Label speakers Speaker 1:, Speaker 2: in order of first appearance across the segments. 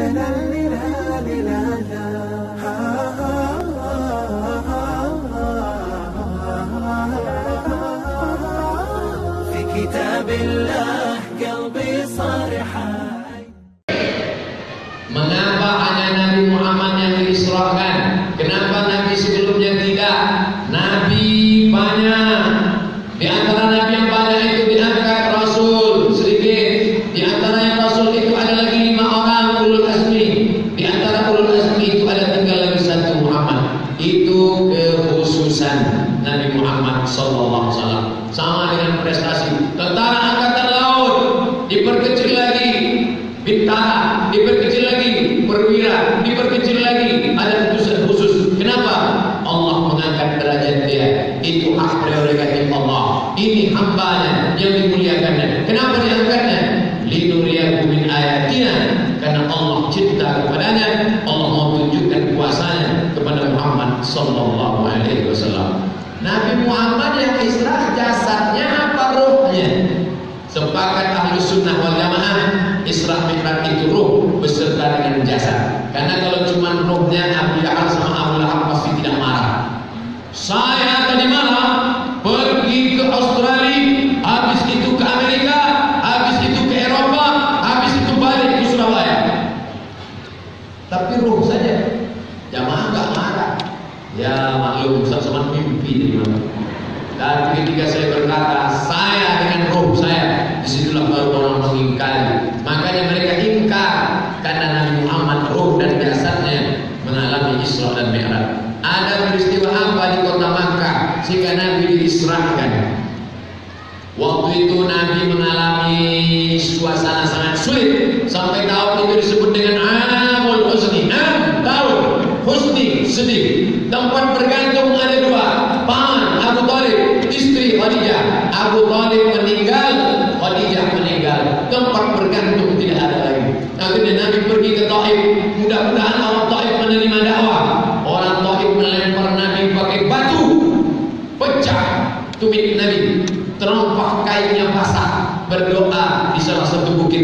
Speaker 1: في كتاب الله قلبي صار حي.
Speaker 2: Mengapa hanya Nabi Muhammad yang diisrakan? Kenapa Nabi sebelumnya tidak? Nabi banyak. Di antara Nabi yang banyak itu diangkat Rasul sedikit. Di antara yang Rasul itu ada lagi 5 orang ulul azmi. Di antara ulul azmi itu ada tinggal lagi 1 Muhammad. Itu kekhususan Nabi Muhammad sallallahu alaihi wasallam. Sama dengan prestasi tentara angkatan laut diperkecil lagi, bintara diperkecil lagi, perwira diperkecil lagi, ada utusan khusus. Kenapa? Allah mengangkat derajat dia. Itu hak prerogatif Allah. Ini hambanya yang dimuliakannya. Kenapa diangkatnya? Linuriyahu min ayatina. Karena Allah cinta kepadanya. Allah mau tunjukkan kuasanya kepada Muhammad sallallahu alaihi wasallam. Nabi Muhammad yang Isra jasadnya apa ruhnya? Sepakat ahli sunnah wal jamaah, Isra Mi'raj itu ruh beserta dengan jasad. Karena kalau cuma ruhnya, Abu Jahal sama Abu Lahab pasti tidak marah. Saya tadi malam pergi ke Australia, habis itu ke Amerika, habis itu ke Eropa, habis itu balik ke Surabaya. Tapi ruh saja, jamaah nggak marah. Ya maklum, sama mimpi dari mana. Dan ketika saya berkata, saya dengan roh saya, disitulah baru orang mengingkari. Makanya mereka ingkar karena Nabi Muhammad roh dan jasadnya mengalami Isra dan Mi'raj. Ada peristiwa apa di kota Makkah sehingga Nabi diisrakan? Waktu itu Nabi mengalami suasana sangat sulit. Sampai tahun itu disebut dengan Amul Husni. Tahun Husni, sedih. Tempat bergantung ada 2. Paman Abu Thalib, istri Khadijah. Abu Thalib meninggal, Khadijah meninggal. Tempat bergantung tidak ada lagi. Akhirnya Nabi pergi ke Taif. Mudah-mudahan orang Taif menerima dakwah. Orang Taif melempar Nabi pakai batu, pecah tumit Nabi, terompak kainnya basah. Berdoa di salah satu bukit.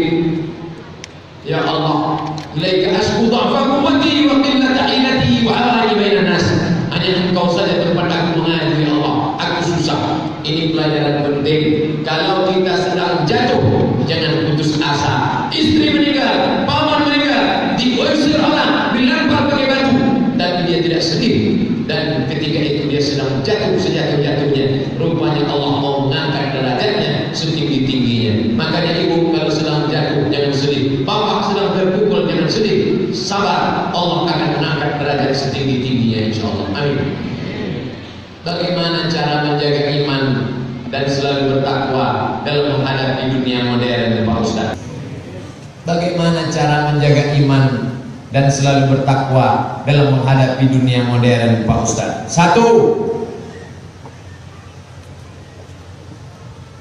Speaker 2: Ya Allah, ilaika asku dha'fa quwwati wa qillata ilati wa hawani bainan nas. Hanya Engkau saja tempat aku mengadu, ya Allah. Aku susah. Ini pelajaran penting. Kalau kita sedang jatuh, jangan putus asa. Istri meninggal, paman meninggal, diusir orang, dilempar pakai batu, tapi dia tidak sedih. Dan ketika itu dia sedang jatuh sejatuh-jatuhnya. Rupanya Allah mau mengangkat derajatnya setinggi-tingginya. Makanya ibu kalau sedang jatuh jangan sedih. Bapak sedang terpukul jangan sedih. Sabar, Allah akan mengangkat derajat setinggi-tingginya insyaallah. Amin. Bagaimana cara menjaga iman dan selalu bertakwa dalam menghadapi dunia modern, Pak Ustaz? Bagaimana cara menjaga iman dan selalu bertakwa dalam menghadapi dunia modern, Pak Ustaz? 1.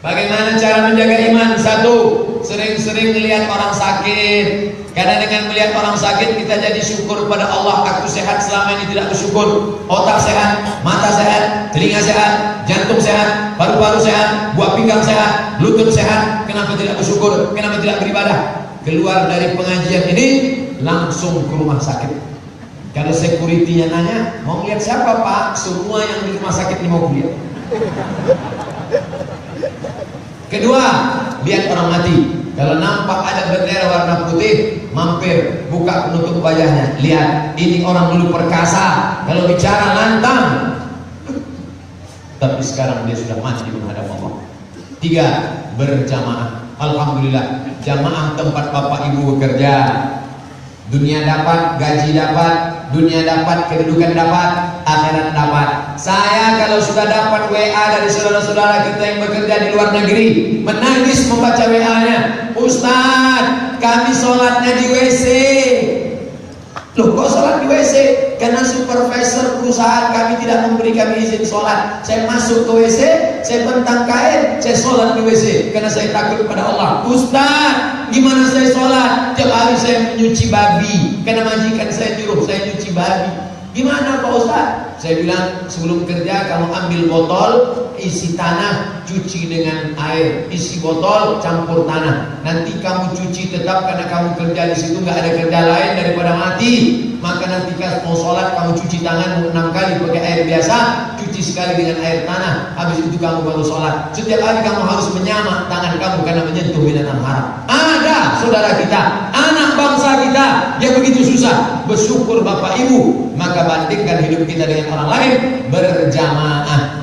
Speaker 2: Bagaimana cara menjaga iman? 1. Sering-sering melihat orang sakit. Karena dengan melihat orang sakit kita jadi syukur pada Allah. Aku sehat, selama ini tidak bersyukur. Otak sehat, mata sehat, telinga sehat, jantung sehat, paru-paru sehat, buah pinggang sehat, lutut sehat. Kenapa tidak bersyukur? Kenapa tidak beribadah? Keluar dari pengajian ini langsung ke rumah sakit. Kalau security-nya nanya, mau lihat siapa Pak? Semua yang di rumah sakit ini mau lihat. Kedua, lihat orang mati. Kalau nampak ada bendera warna putih, mampir, buka penutup wajahnya. Lihat, ini orang dulu perkasa. Kalau bicara lantang, tapi sekarang dia sudah mati di menghadap Allah. 3, berjamaah. Alhamdulillah, jamaah tempat bapak ibu bekerja. Dunia dapat, gaji dapat, dunia dapat, kedudukan dapat, akhirat dapat. Saya kalau sudah dapat WA dari saudara-saudara kita yang bekerja di luar negeri, menangis membaca WA-nya. Ustaz, kami sholatnya di WC. Loh, kok sholat di WC? Karena supervisor perusahaan kami tidak memberi kami izin sholat. Saya masuk ke WC, saya bentang kain, saya sholat di WC karena saya takut kepada Allah. Ustaz, gimana saya sholat? Tiap hari saya menyuci babi karena majikan saya nyuruh saya nyuci babi. Gimana Pak Ustaz? Saya bilang sebelum kerja kamu ambil botol, isi tanah, cuci dengan air, isi botol, campur tanah. Nanti kamu cuci tetap karena kamu kerja di situ, nggak ada kerja lain daripada mati. Maka nanti kalau mau sholat kamu cuci tangan 6 kali pakai air biasa, cuci sekali dengan air tanah. Habis itu kamu baru sholat. Setiap hari kamu harus menyamak tangan kamu karena menyentuh binatang haram. Ada saudara kita, anak bangsa kita yang begitu susah bersyukur Bapak Ibu. Maka bandingkan hidup kita dengan orang lain, berjamaah.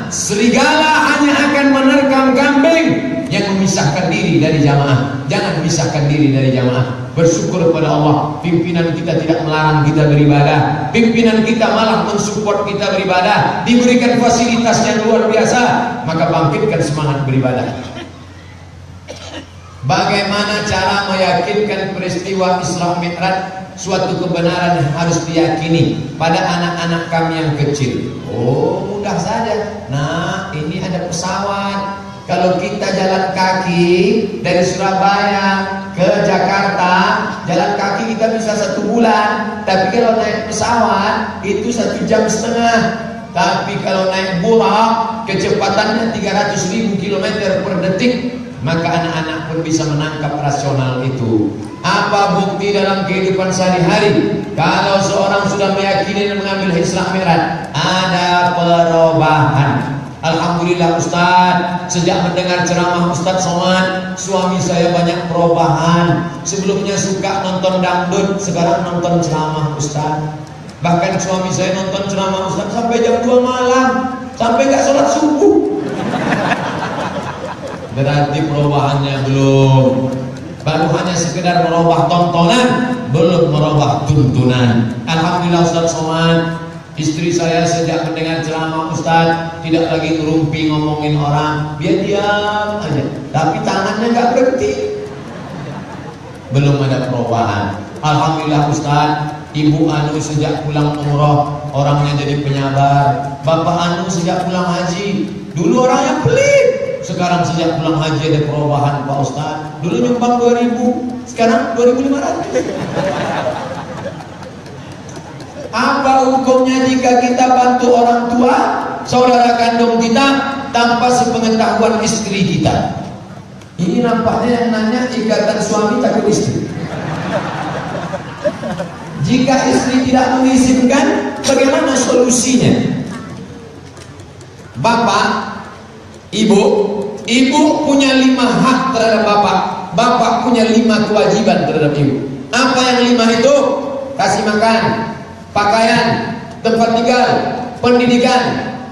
Speaker 2: Serigala hanya akan menerkam kambing yang memisahkan diri dari jamaah. Jangan memisahkan diri dari jamaah. Bersyukur kepada Allah, pimpinan kita tidak melarang kita beribadah, pimpinan kita malah mensupport kita beribadah, diberikan fasilitas yang luar biasa. Maka bangkitkan semangat beribadah. Bagaimana cara meyakinkan peristiwa Isra Mi'raj suatu kebenaran yang harus diyakini pada anak-anak kami yang kecil? Oh, mudah saja. Nah, ini ada pesawat. Kalau kita jalan kaki dari Surabaya ke Jakarta, jalan kaki kita bisa 1 bulan. Tapi kalau naik pesawat itu 1,5 jam. Tapi kalau naik Buraq kecepatannya 300.000 km per detik. Maka anak-anak pun bisa menangkap rasional itu. Apa bukti dalam kehidupan sehari-hari? Kalau seorang sudah meyakini dan mengambil Isra Mi'raj, ada perubahan. Alhamdulillah Ustaz, sejak mendengar ceramah Ustaz Somad, suami saya banyak perubahan. Sebelumnya suka nonton dangdut, sekarang nonton ceramah Ustaz. Bahkan suami saya nonton ceramah Ustaz sampai jam 2 malam, sampai gak sholat subuh. Berarti perubahannya belum. Baru hanya sekedar merubah tontonan, belum merubah tuntunan. Alhamdulillah Ustaz Somad, istri saya sejak mendengar ceramah Ustaz tidak lagi ngerumpi ngomongin orang, dia diam aja. Tapi tangannya nggak berhenti. Belum ada perubahan. Alhamdulillah Ustaz, Ibu Anu sejak pulang umroh orangnya jadi penyabar. Bapak Anu sejak pulang haji, dulu orangnya pelit. Sekarang sejak pulang haji ada perubahan Pak Ustaz. Dulu nyumbang 2.000, sekarang 2.500. Apa hukumnya jika kita bantu orang tua, saudara kandung kita, tanpa sepengetahuan istri kita? Ini nampaknya yang nanya ikatan suami takut istri. Jika istri tidak mengizinkan, bagaimana solusinya? Bapak, Ibu punya 5 hak terhadap bapak. Bapak punya 5 kewajiban terhadap ibu. Apa yang 5 itu? Kasih makan, pakaian, tempat tinggal, pendidikan,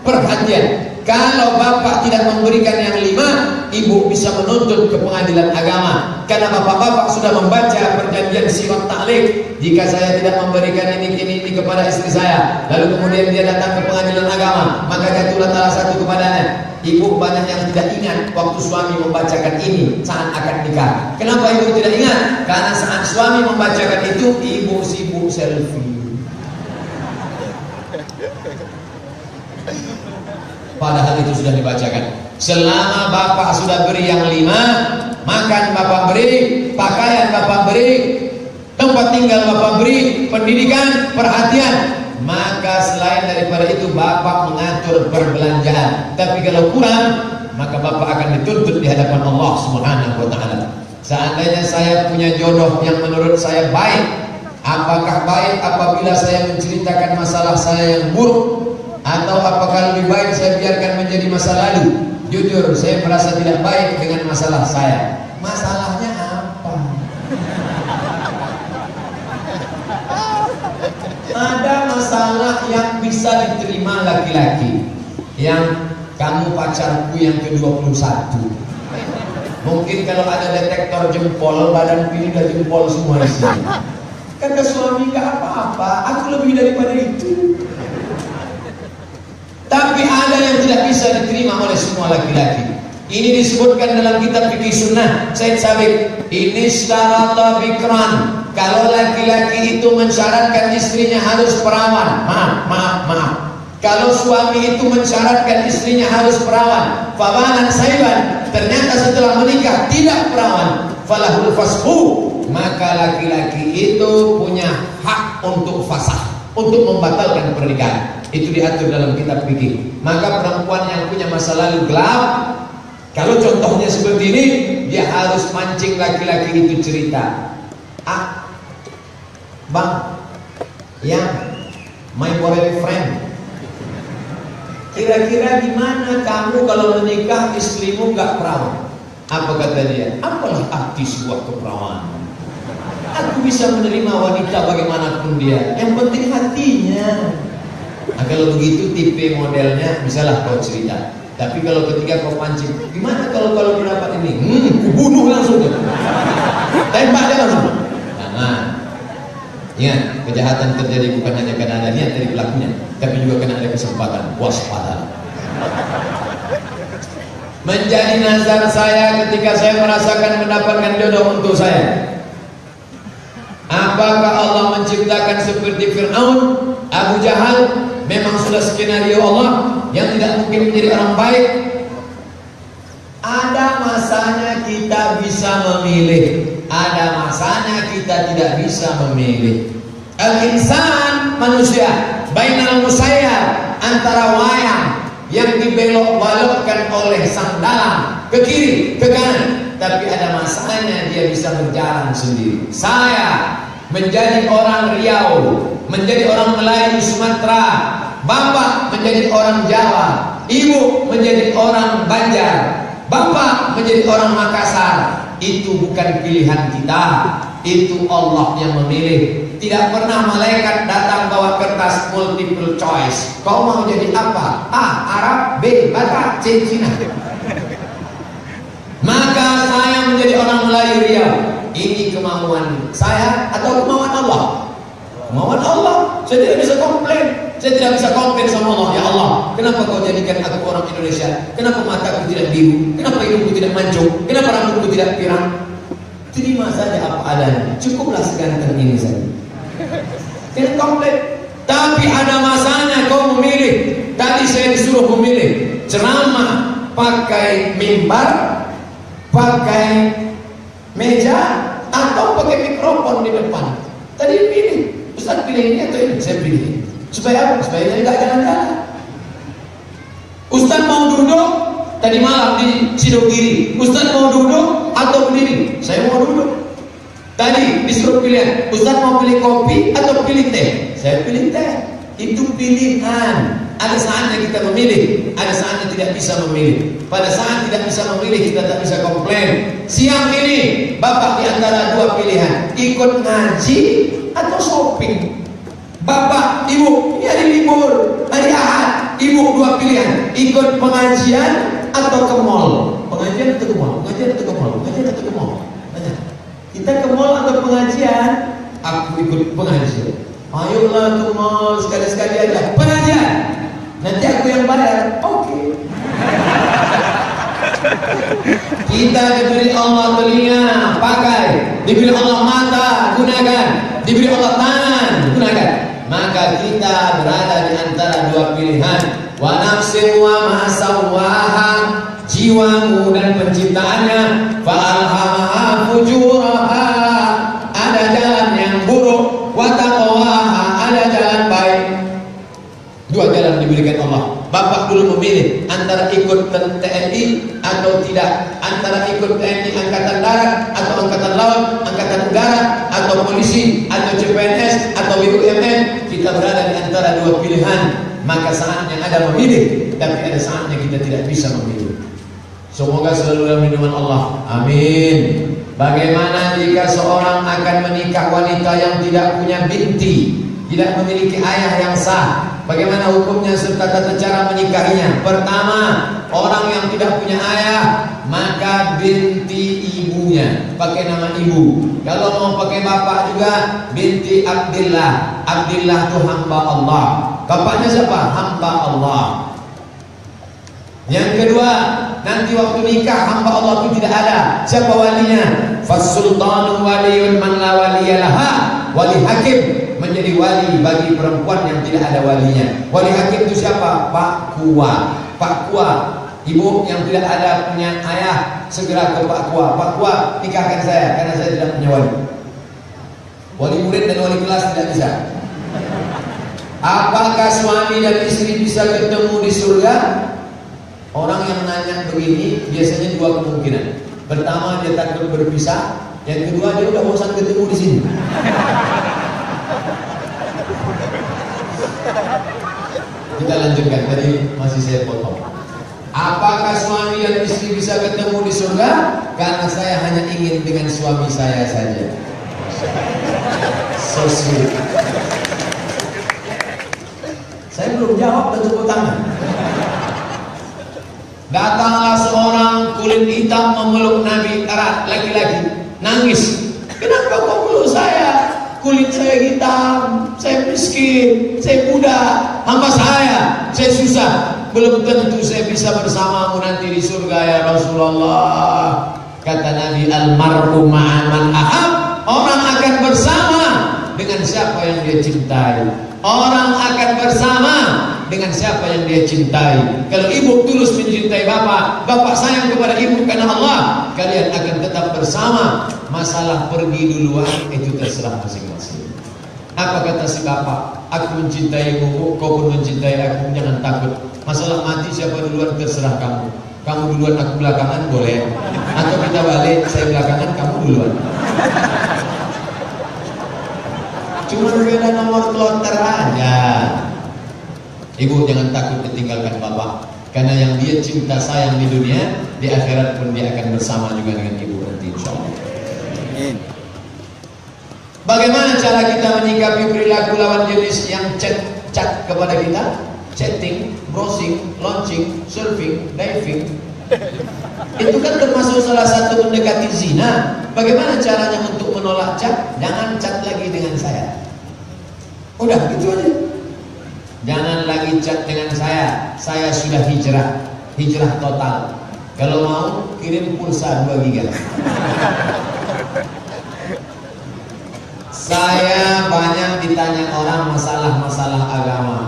Speaker 2: perhatian. Kalau bapak tidak memberikan yang 5, ibu bisa menuntut ke pengadilan agama. Karena bapak-bapak sudah membaca perjanjian sirat ta'liq. Jika saya tidak memberikan ini kepada istri saya, lalu kemudian dia datang ke pengadilan agama, maka jatuhlah salah satu kepadanya. Ibu banyak yang tidak ingat waktu suami membacakan ini saat akad nikah. Kenapa ibu tidak ingat? Karena saat suami membacakan itu, ibu sibuk selfie. Padahal itu sudah dibacakan. Selama bapak sudah beri yang 5, makan bapak beri, pakaian bapak beri, tempat tinggal bapak beri, pendidikan, perhatian, maka selain daripada itu bapak mengatur perbelanjaan. Tapi kalau kurang, maka bapak akan dituntut di hadapan Allah Subhanahu wa taala. Seandainya saya punya jodoh yang menurut saya baik, apakah baik apabila saya menceritakan masalah saya yang buruk, atau apakah lebih baik saya biarkan menjadi masa lalu? Jujur, saya merasa tidak baik dengan masalah saya. Masalahnya apa? Ada masalah yang bisa diterima laki-laki, yang kamu pacarku yang ke-21. Mungkin kalau ada detektor jempol, badan pilih udah jempol semua di sini. Kata suami, gak apa-apa, aku lebih daripada itu. Tapi ada yang tidak bisa diterima oleh semua laki-laki. Ini disebutkan dalam kitab fikih sunnah Said Sabiq. Ini syarata bikran. Kalau laki-laki itu mensyaratkan istrinya harus perawan, maaf. Kalau suami itu mensyaratkan istrinya harus perawan, fawanan saiban, ternyata setelah menikah tidak perawan, falahul fashu, maka laki-laki itu punya hak untuk fasah. untuk membatalkan pernikahan. Itu diatur dalam kitab fikih. Maka perempuan yang punya masa lalu gelap, kalau contohnya seperti ini, dia harus mancing laki-laki itu cerita. Ah, bang, yang my boyfriend, kira-kira gimana kamu kalau menikah istrimu nggak perawan? Apa kata dia? Apalah arti sebuah keperawanan? Aku bisa menerima wanita bagaimanapun dia, yang penting hatinya. Nah, kalau begitu tipe modelnya, misalnya kau cerita. Tapi kalau ketika kau pancing, gimana kalau dapat ini? Ku bunuh langsung tuh. Tembak dia langsung. Jangan. Ingat, kejahatan terjadi bukan hanya karena ada niat dari pelakunya, tapi juga karena ada kesempatan. Waspada. Menjadi nazar saya ketika saya merasakan mendapatkan jodoh untuk saya. Apakah Allah menciptakan seperti Fir'aun, Abu Jahal? Memang sudah skenario Allah yang tidak mungkin menjadi orang baik. Ada masanya kita bisa memilih, ada masanya kita tidak bisa memilih. Al-insan, manusia, bainal musayyar, antara wayang yang dibelok-balokkan oleh sang dalang ke kiri, ke kanan. Tapi ada masanya dia bisa berjalan sendiri. Saya menjadi orang Riau, menjadi orang Melayu Sumatera, bapak menjadi orang Jawa, ibu menjadi orang Banjar, bapak menjadi orang Makassar. Itu bukan pilihan kita, itu Allah yang memilih. Tidak pernah malaikat datang bawa kertas multiple choice. Kau mau jadi apa? A. Arab, B. Batak, C. Cina. Maka saya menjadi orang Melayu Riau. Ini kemauan saya atau kemauan Allah? Kemauan Allah. Saya tidak bisa komplain. Saya tidak bisa komplain sama Allah. Ya Allah, kenapa kau jadikan aku orang Indonesia? Kenapa mataku tidak biru? Kenapa hidungku tidak mancung? Kenapa rambutku tidak pirang? Terima saja apa adanya. Cukuplah seganteng ini saja. Tidak komplain. Tapi ada masanya kau memilih. Tadi saya disuruh memilih ceramah pakai mimbar, pakai meja, atau pakai mikrofon di depan. Tadi pilih, Ustaz pilih ini atau ini? Saya pilih. Supaya apa? Supaya saya tidak jalan-jalan. Ustaz mau duduk tadi malam di Sidogiri. Ustaz mau duduk atau berdiri? Saya mau duduk. Tadi disuruh pilihan, Ustaz mau pilih kopi atau pilih teh? Saya pilih teh. Itu pilihan. Ada saatnya kita memilih, ada saatnya tidak bisa memilih. Pada saat tidak bisa memilih, kita tak bisa komplain. Siang ini bapak di antara dua pilihan, ikut ngaji atau shopping. Bapak, ibu, ini hari libur, hari Ahad. Ibu dua pilihan, ikut pengajian atau ke mall. Pengajian atau ke mall? Pengajian atau ke mall? Pengajian atau ke mall? Kita ke mall atau pengajian? Aku ikut pengajian. Ayolah ke mall sekali-sekali aja. Pengajian. Nanti aku yang bayar. Oke. Kita diberi Allah telinga, pakai. Diberi Allah mata, gunakan. Diberi Allah tangan, gunakan. Maka kita berada di antara dua pilihan. Wa nafsin wa ma sawwaha, jiwamu dan penciptaannya. Fa alhamaha fujuraha, ada jalan yang buruk. Wa taqwaha, ada jalan baik. Dua jalan diberikan Allah. Bapak dulu memilih antara ikut TNI atau tidak, antara ikut TNI Angkatan Darat atau Angkatan Laut, Angkatan Udara atau polisi atau CPNS atau BUMN. Kita berada di antara dua pilihan. Maka saatnya ada memilih, tapi ada saatnya kita tidak bisa memilih. Semoga selalu dalam lindungan Allah. Amin. Bagaimana jika seorang akan menikah wanita yang tidak punya binti, tidak memiliki ayah yang sah? Bagaimana hukumnya serta tata cara menikahinya? Pertama, orang yang tidak punya ayah, maka binti ibunya, pakai nama ibu. Kalau mau pakai bapak juga, binti Abdillah. Abdillah itu hamba Allah. Bapaknya siapa? Hamba Allah. Yang kedua, nanti waktu nikah hamba Allah itu tidak ada. Siapa walinya? Fasultanu waliyun man la waliyalaha. Wali hakim menjadi wali bagi perempuan yang tidak ada walinya. Wali hakim itu siapa? Pak Kua. Pak Kua, ibu yang tidak ada punya ayah, segera ke Pak Kua. Pak Kua, nikahkan saya karena saya tidak punya wali. Wali murid dan wali kelas tidak bisa. Apakah suami dan istri bisa ketemu di surga? Orang yang nanya begini biasanya dua kemungkinan. Pertama, dia takut berpisah. Yang kedua, dia udah bosan ketemu di sini. Kita lanjutkan, tadi masih saya potong. Apakah suami dan istri bisa ketemu di surga? Karena saya hanya ingin dengan suami saya saja. So sweet. Saya belum jawab, tepuk tangan. Datanglah seorang kulit hitam memeluk Nabi erat, laki-laki, nangis. Kenapa kau meluk saya? Kulit saya hitam, saya miskin, saya budak, hamba saya susah. Belum tentu saya bisa bersamamu nanti di surga ya Rasulullah. Kata Nabi, almar'u ma'aman ahab. Orang akan bersama dengan siapa yang dia cintai. Orang akan bersama dengan siapa yang dia cintai. Kalau ibu tulus mencintai bapak, bapak sayang kepada ibu karena Allah, kalian akan tetap bersama. Masalah pergi duluan itu terserah masing-masing. Apa kata si bapak? Aku mencintai ibuku, kau pun mencintai aku, jangan takut. Masalah mati siapa duluan terserah kamu. Kamu duluan, aku belakangan boleh. Atau kita balik, saya belakangan, kamu duluan. Cuma beda nomor kloter aja. Ibu jangan takut ditinggalkan bapak, karena yang dia cinta sayang di dunia, di akhirat pun dia akan bersama juga dengan ibu nanti insyaallah. Bagaimana cara kita menyikapi perilaku lawan jenis yang chat kepada kita? Chatting, browsing, launching, surfing, diving. Itu kan termasuk salah satu mendekati zina. Bagaimana caranya untuk menolak chat? Jangan chat lagi dengan saya. Udah gitu aja. Jangan lagi chat dengan saya sudah hijrah total. Kalau mau kirim pulsa 2 giga. Saya banyak ditanya orang masalah-masalah agama.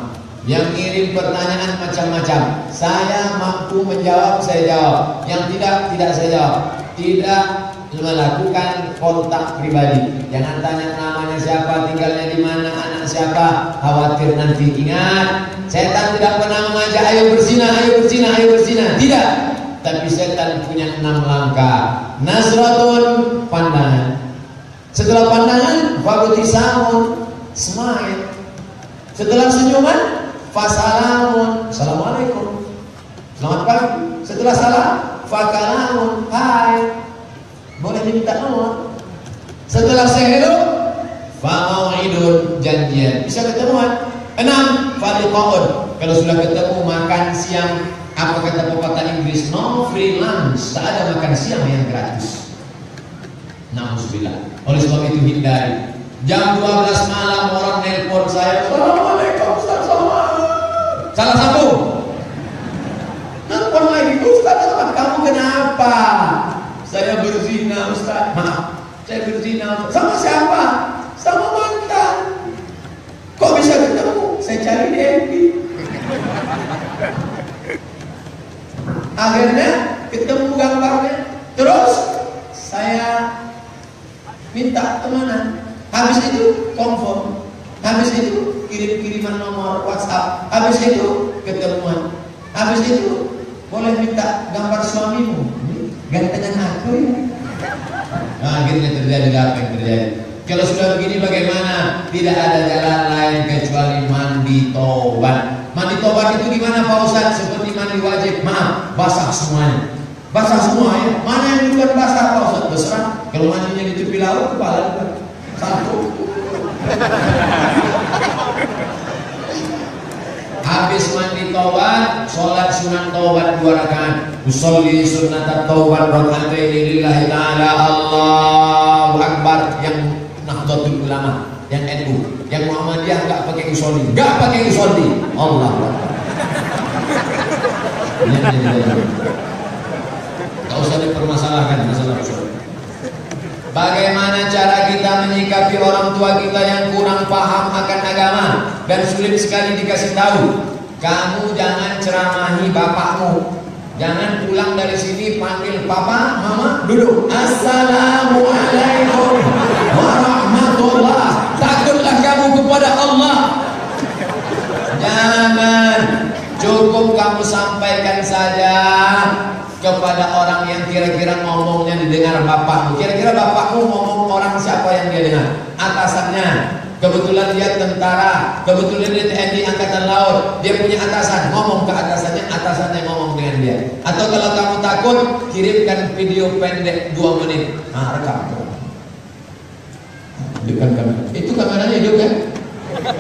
Speaker 2: Yang kirim pertanyaan macam-macam. Saya mampu menjawab, saya jawab. Yang tidak saya jawab. Tidak melakukan kontak pribadi. Jangan tanya namanya siapa, tinggalnya di mana, anak siapa. Khawatir nanti. Ingat, setan tidak pernah mengajak ayo berzina, ayo berzina, ayo berzina. Tidak. Tapi setan punya 6 langkah. Nasratun, pandangan. Setelah pandangan, fabutisamun, smile. Setelah senyuman, fasalamun, assalamualaikum, selamat pagi. Setelah salam, fakalamun, hai, boleh diminta nomor. Setelah sehello, famau'idun, janjian, bisa ketemuan. 6, faliqa'un. Kalau sudah ketemu makan siang, apa kata pepatah Inggris, no free lunch, tak ada makan siang yang gratis. Na'udzubillah. Oleh sebab itu hindari. Jam 12 malam orang nelpon saya, assalamualaikum Ustaz Somad. Salah sambung. Nelpon lagi, Ustaz Somad, kamu kenapa? Saya berzina Ustaz. Maaf, saya berzina. Sama siapa? Sama mantan. Kok bisa ketemu? Saya cari di FB. Akhirnya ketemu gambarnya. Terus saya minta temenan. Habis itu confirm. Habis itu kirim-kiriman nomor WhatsApp. Habis itu ketemuan. Habis itu boleh minta gambar suamimu. Gantengan aku ya. Nah, akhirnya terjadi apa yang terjadi. Kalau sudah begini bagaimana? Tidak ada jalan lain kecuali mandi tobat. Mandi tobat itu gimana Pak Ustaz? Seperti mandi wajib. Maaf, basah semuanya. Basah semua ya. Mana yang duluan basah Pak Ustaz? Terserah. Kalau mandinya di tepi laut, kepala duluan. Satu. Habis mandi taubat, sholat sunat taubat 2 rakaat. Usolli sunnatat taubat raka'ataini lillahi ta'ala. Allahu Akbar. Yang Nahdlatul Ulama, yang NU, yang Muhammadiyah enggak pakai usolli, enggak pakai usolli. Allah. Enggak usah dipermasalahkan masalah usolli. Bagaimana cara kita menyikapi orang tua kita yang kurang paham akan agama dan sulit sekali dikasih tahu? Kamu jangan ceramahi bapakmu. Jangan pulang dari sini panggil papa, mama, duduk. Assalamualaikum warahmatullah. Takutlah kamu kepada Allah. saja kepada orang yang kira-kira ngomongnya didengar bapakmu. Kira-kira bapakmu ngomong orang siapa yang dia dengar? Atasannya. Kebetulan dia tentara, kebetulan dia TNI Angkatan Laut, dia punya atasan, ngomong ke atasannya, atasannya ngomong dengan dia. Atau kalau kamu takut, kirimkan video pendek 2 menit. Nah, rekam. Dekat kamera. Itu kameranya hidup kan?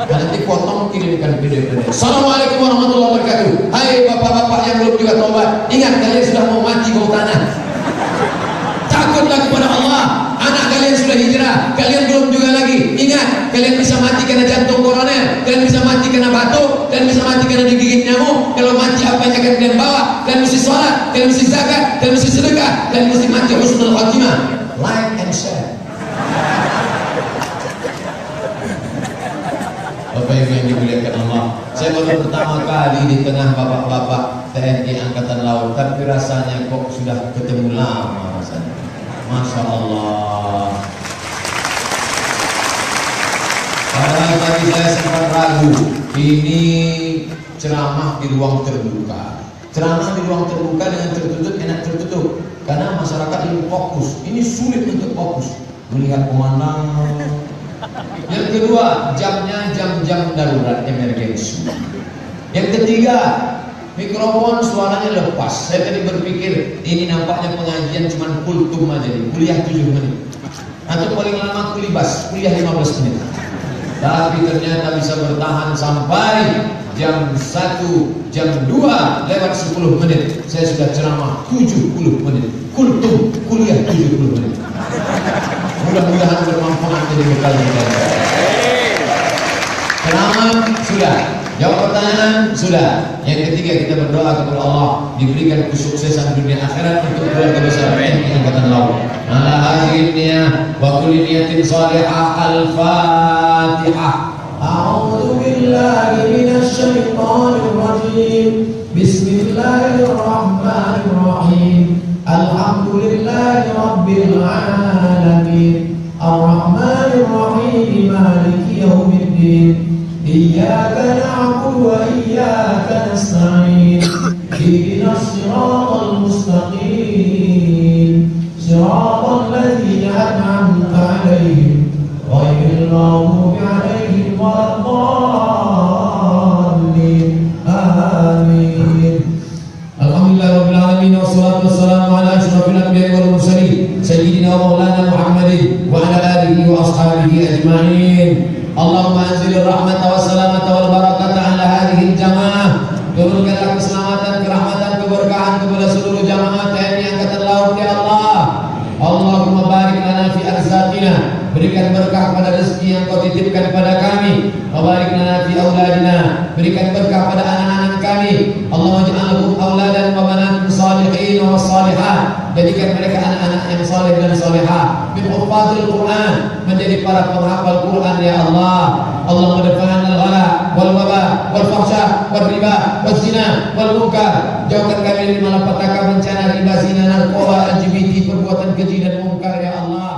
Speaker 2: Nanti potong, kirimkan video pendek. Assalamualaikum warahmatullahi wabarakatuh. Hai bapak-bapak yang belum juga tobat, ingat kalian sudah mau mati bawah tanah. Takutlah kepada Allah. Anak kalian sudah hijrah, kalian belum juga lagi. Ingat, kalian bisa mati karena jantung koroner, kalian bisa mati karena batuk, kalian bisa mati karena digigit nyamuk. Kalau mati apa yang akan kalian bawa? Kalian mesti sholat, kalian mesti zakat, kalian mesti sedekah, kalian mesti mati husnul khatimah. Like and share. Bapak yang dimuliakan Allah, saya baru pertama kali di tengah bapak-bapak TNI Angkatan Laut, tapi rasanya kok sudah ketemu lama rasanya. Masya Allah. Padahal tadi saya sempat ragu, ini ceramah di ruang terbuka. Ceramah di ruang terbuka dengan tertutup enak tertutup, karena masyarakat ingin fokus. Ini sulit untuk fokus melihat pemandangan. Yang kedua, jamnya jam-jam darurat emergensi. Yang ketiga, mikrofon suaranya lepas. Saya tadi berpikir ini nampaknya pengajian cuma kultum aja nih, kuliah 7 menit atau paling lama kulibas, kuliah 15 menit. Tapi ternyata bisa bertahan sampai jam 1, jam 2 lewat 10 menit. Saya sudah ceramah 70 menit, kultum kuliah 70 menit. Mudah-mudahan bermanfaat jadi bekal kita. Ceramah sudah, jawab pertanyaan sudah. Yang ketiga, kita berdoa kepada Allah diberikan kesuksesan dunia akhirat untuk keluarga besar TNI Angkatan Laut. Ala hadhihi niyah wa kulli niyatin salihah. Al-Fatihah. A'udzu billahi minasy syaithanir rajim. Bismillahirrahmanirrahim. Alhamdulillahi rabbil alamin. Ar-Rahmanir Rahim. Maliki yaumiddin. Iyyaka na'budu wa iyyaka nasta'in. Ihdinas siratal mustaqim. Siratal ladzina an'amta 'alaihim ghairil maghdubi 'alaihim waladdallin. Amin. Alhamdulillahirabbil alamin wassalatu wassalamu ala asyrafil anbiya'i wal mursalin sayyidina wa maulana Muhammadin wa ala alihi wa ashabihi ajma'in. Allahumma anzil rahmata wa salamata wal barakata ala hadhihi jamaah. Turunkanlah keselamatan, kerahmatan, keberkahan kepada seluruh jamaah TNI Angkatan Laut ya Allah. Allahumma barik lana fi arzaqina, berikan berkah pada rezeki yang Kau titipkan pada kami. Wa barik lana fi auladina, berikan berkah pada anak-anak kami. Allahumma ij'alhum auladan wa banatin salihin wa salihat, jadikan mereka anak-anak yang saleh dan salihah, min hufadzil Quran, menjadi para penghafal Quran ya Allah. Allahumma dafa'an al-ghala wal waba wal fahsya wal riba wal zina wal munkar, jauhkan kami dari malapetaka, bencana, riba, zina, narkoba, LGBT, perbuatan keji dan munkar ya Allah.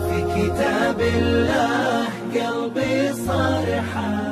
Speaker 1: في كتاب الله قلبي صار حال